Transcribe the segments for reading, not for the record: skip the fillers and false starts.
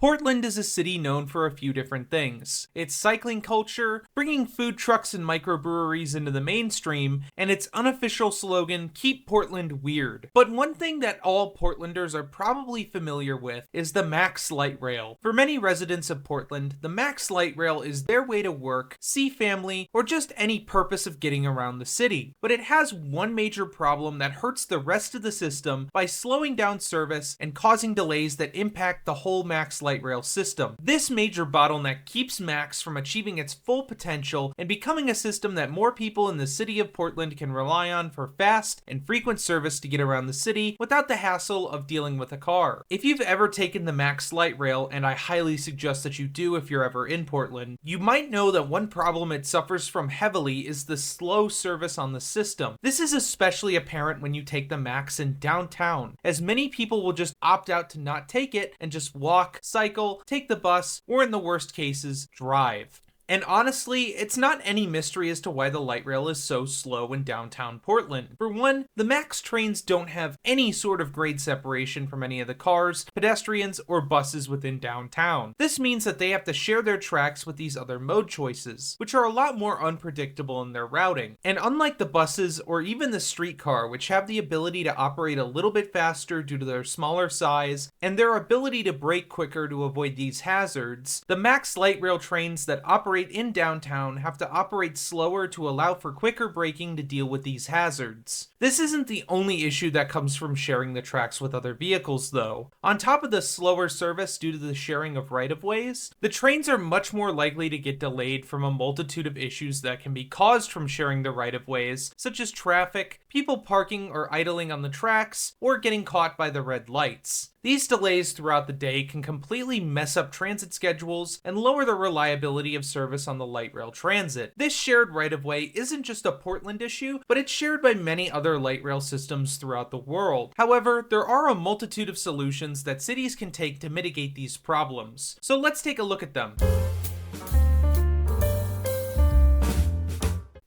Portland is a city known for a few different things. Its cycling culture, bringing food trucks and microbreweries into the mainstream, and its unofficial slogan, "Keep Portland Weird." But one thing that all Portlanders are probably familiar with is the Max Light Rail. For many residents of Portland, the Max Light Rail is their way to work, see family, or just any purpose of getting around the city. But it has one major problem that hurts the rest of the system by slowing down service and causing delays that impact the whole Max Light Rail system. This major bottleneck keeps Max from achieving its full potential and becoming a system that more people in the city of Portland can rely on for fast and frequent service to get around the city without the hassle of dealing with a car. If you've ever taken the Max Light Rail, and I highly suggest that you do if you're ever in Portland, you might know that one problem it suffers from heavily is the slow service on the system. This is especially apparent when you take the Max in downtown, as many people will just opt out to not take it and just walk, cycle, take the bus, or in the worst cases, drive. And honestly, it's not any mystery as to why the light rail is so slow in downtown Portland. For one, the Max trains don't have any sort of grade separation from any of the cars, pedestrians, or buses within downtown. This means that they have to share their tracks with these other mode choices, which are a lot more unpredictable in their routing. And unlike the buses or even the streetcar, which have the ability to operate a little bit faster due to their smaller size and their ability to brake quicker to avoid these hazards, the Max light rail trains that operate in downtown have to operate slower to allow for quicker braking to deal with these hazards. This isn't the only issue that comes from sharing the tracks with other vehicles though. On top of the slower service due to the sharing of right-of-ways, the trains are much more likely to get delayed from a multitude of issues that can be caused from sharing the right-of-ways, such as traffic, people parking or idling on the tracks, or getting caught by the red lights. These delays throughout the day can completely mess up transit schedules and lower the reliability of service on the light rail transit. This shared right-of-way isn't just a Portland issue, but it's shared by many other light rail systems throughout the world. However, there are a multitude of solutions that cities can take to mitigate these problems. So let's take a look at them.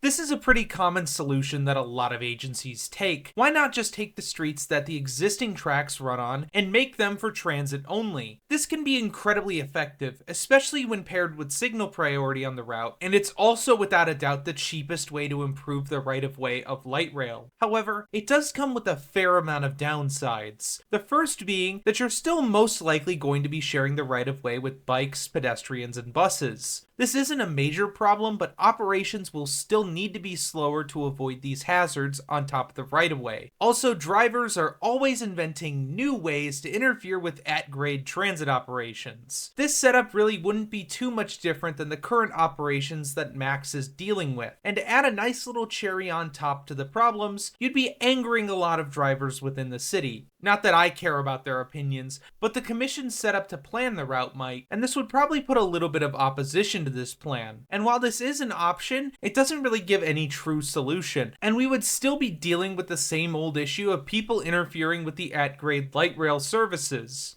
This is a pretty common solution that a lot of agencies take. Why not just take the streets that the existing tracks run on and make them for transit only? This can be incredibly effective, especially when paired with signal priority on the route, and it's also without a doubt the cheapest way to improve the right-of-way of light rail. However, it does come with a fair amount of downsides. The first being that you're still most likely going to be sharing the right-of-way with bikes, pedestrians, and buses. This isn't a major problem, but operations will still need to be slower to avoid these hazards on top of the right-of-way. Also, drivers are always inventing new ways to interfere with at-grade transit operations. This setup really wouldn't be too much different than the current operations that Max is dealing with. And to add a nice little cherry on top to the problems, you'd be angering a lot of drivers within the city. Not that I care about their opinions, but the commission set up to plan the route might, and this would probably put a little bit of opposition to this plan. And while this is an option, it doesn't really give any true solution, and we would still be dealing with the same old issue of people interfering with the at-grade light rail services.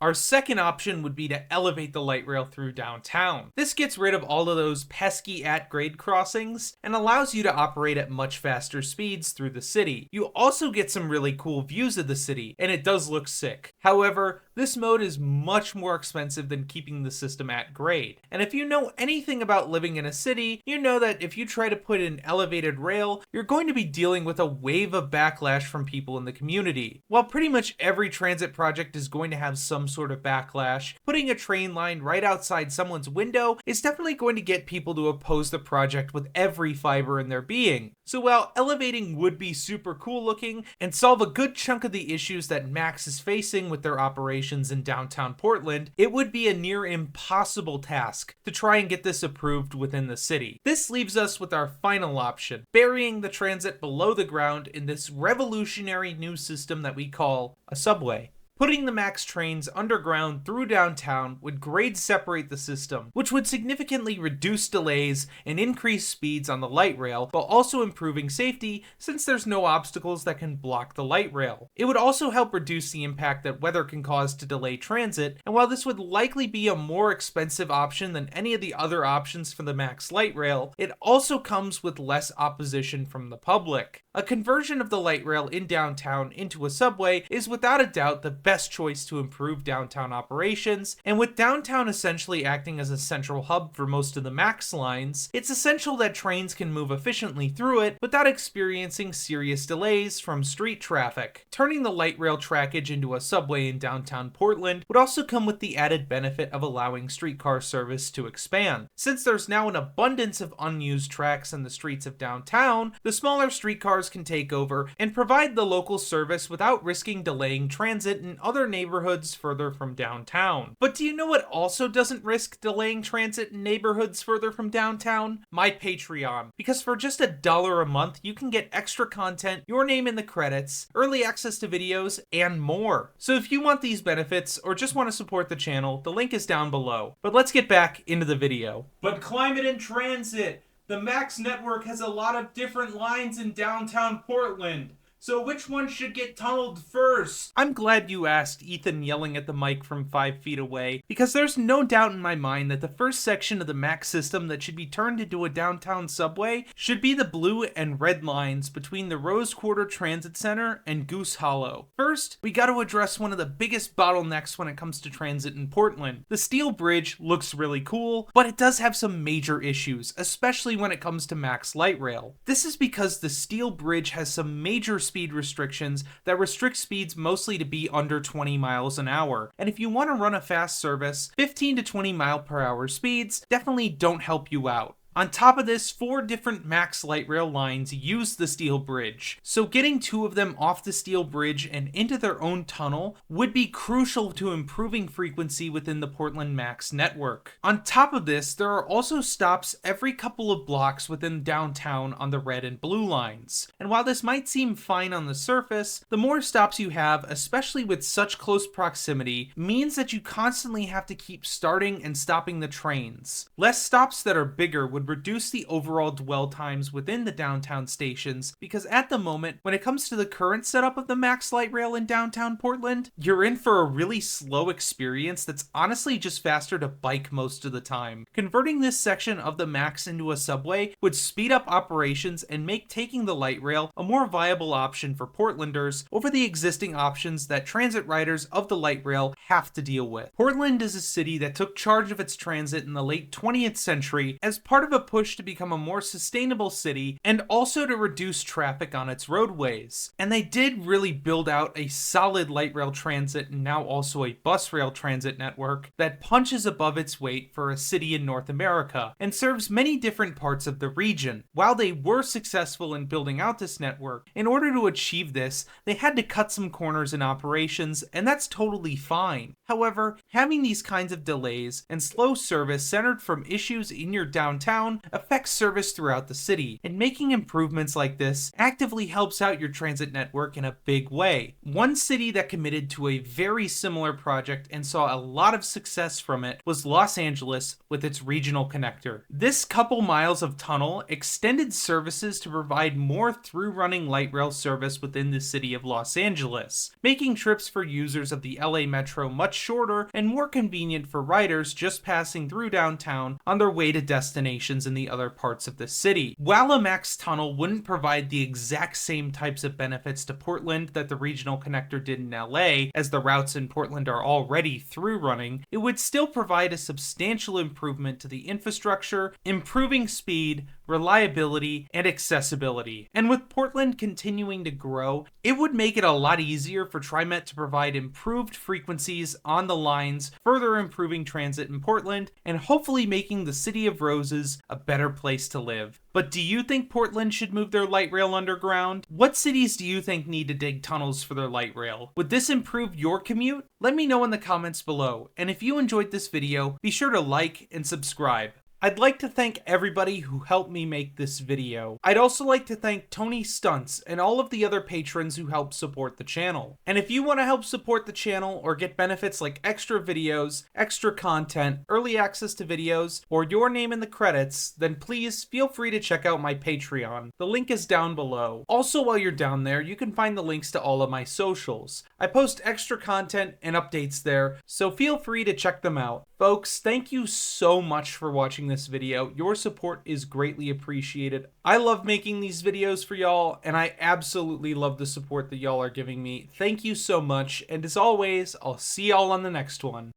Our second option would be to elevate the light rail through downtown. This gets rid of all of those pesky at-grade crossings and allows you to operate at much faster speeds through the city. You also get some really cool views of the city, and it does look sick. However, this mode is much more expensive than keeping the system at grade. And if you know anything about living in a city, you know that if you try to put in elevated rail, you're going to be dealing with a wave of backlash from people in the community. While pretty much every transit project is going to have some sort of backlash, putting a train line right outside someone's window is definitely going to get people to oppose the project with every fiber in their being. So while elevating would be super cool looking and solve a good chunk of the issues that Max is facing with their operations in downtown Portland, it would be a near impossible task to try and get this approved within the city. This leaves us with our final option, burying the transit below the ground in this revolutionary new system that we call a subway. Putting the Max trains underground through downtown would grade separate the system, which would significantly reduce delays and increase speeds on the light rail, while also improving safety since there's no obstacles that can block the light rail. It would also help reduce the impact that weather can cause to delay transit, and while this would likely be a more expensive option than any of the other options for the Max light rail, it also comes with less opposition from the public. A conversion of the light rail in downtown into a subway is without a doubt the best choice to improve downtown operations, and with downtown essentially acting as a central hub for most of the MAX lines, it's essential that trains can move efficiently through it without experiencing serious delays from street traffic. Turning the light rail trackage into a subway in downtown Portland would also come with the added benefit of allowing streetcar service to expand. Since there's now an abundance of unused tracks in the streets of downtown, the smaller streetcars can take over and provide the local service without risking delaying transit in other neighborhoods further from downtown. But do you know what also doesn't risk delaying transit in neighborhoods further from downtown? My Patreon. Because for just $1 a month, you can get extra content, your name in the credits, early access to videos, and more. So if you want these benefits or just want to support the channel, the link is down below. But let's get back into the video. But climate and transit. The MAX network has a lot of different lines in downtown Portland. So which one should get tunneled first? I'm glad you asked, Ethan yelling at the mic from 5 feet away, because there's no doubt in my mind that the first section of the MAX system that should be turned into a downtown subway should be the blue and red lines between the Rose Quarter Transit Center and Goose Hollow. First, we got to address one of the biggest bottlenecks when it comes to transit in Portland. The steel bridge looks really cool, but it does have some major issues, especially when it comes to MAX light rail. This is because the steel bridge has some major speed restrictions that restrict speeds mostly to be under 20 miles an hour. And if you want to run a fast service, 15 to 20 mile per hour speeds definitely don't help you out. On top of this, 4 different MAX light rail lines use the steel bridge, so getting 2 of them off the steel bridge and into their own tunnel would be crucial to improving frequency within the Portland MAX network. On top of this, there are also stops every couple of blocks within downtown on the red and blue lines. And while this might seem fine on the surface, the more stops you have, especially with such close proximity, means that you constantly have to keep starting and stopping the trains. Less stops that are bigger would reduce the overall dwell times within the downtown stations, because at the moment, when it comes to the current setup of the MAX light rail in downtown Portland, you're in for a really slow experience that's honestly just faster to bike most of the time. Converting this section of the MAX into a subway would speed up operations and make taking the light rail a more viable option for Portlanders over the existing options that transit riders of the light rail have to deal with. Portland is a city that took charge of its transit in the late 20th century as part of a push to become a more sustainable city and also to reduce traffic on its roadways. And they did really build out a solid light rail transit and now also a bus rail transit network that punches above its weight for a city in North America and serves many different parts of the region. While they were successful in building out this network, in order to achieve this, they had to cut some corners in operations, and that's totally fine. However, having these kinds of delays and slow service centered from issues in your downtown affects service throughout the city, and making improvements like this actively helps out your transit network in a big way. One city that committed to a very similar project and saw a lot of success from it was Los Angeles with its regional connector. This couple miles of tunnel extended services to provide more through-running light rail service within the city of Los Angeles, making trips for users of the LA Metro much shorter and more convenient for riders just passing through downtown on their way to destinations in the other parts of the city. While a MAX tunnel wouldn't provide the exact same types of benefits to Portland that the regional connector did in LA, as the routes in Portland are already through running, it would still provide a substantial improvement to the infrastructure, improving speed, reliability, and accessibility. And with Portland continuing to grow, it would make it a lot easier for TriMet to provide improved frequencies on the lines, further improving transit in Portland, and hopefully making the City of Roses a better place to live. But do you think Portland should move their light rail underground? What cities do you think need to dig tunnels for their light rail? Would this improve your commute? Let me know in the comments below, and if you enjoyed this video, be sure to like and subscribe. I'd like to thank everybody who helped me make this video. I'd also like to thank Tony Stunts and all of the other patrons who help support the channel. And if you want to help support the channel or get benefits like extra videos, extra content, early access to videos, or your name in the credits, then please feel free to check out my Patreon. The link is down below. Also, while you're down there, you can find the links to all of my socials. I post extra content and updates there, so feel free to check them out. Folks, thank you so much for watching this video. Your support is greatly appreciated. I love making these videos for y'all, and I absolutely love the support that y'all are giving me. Thank you so much, and as always, I'll see y'all on the next one.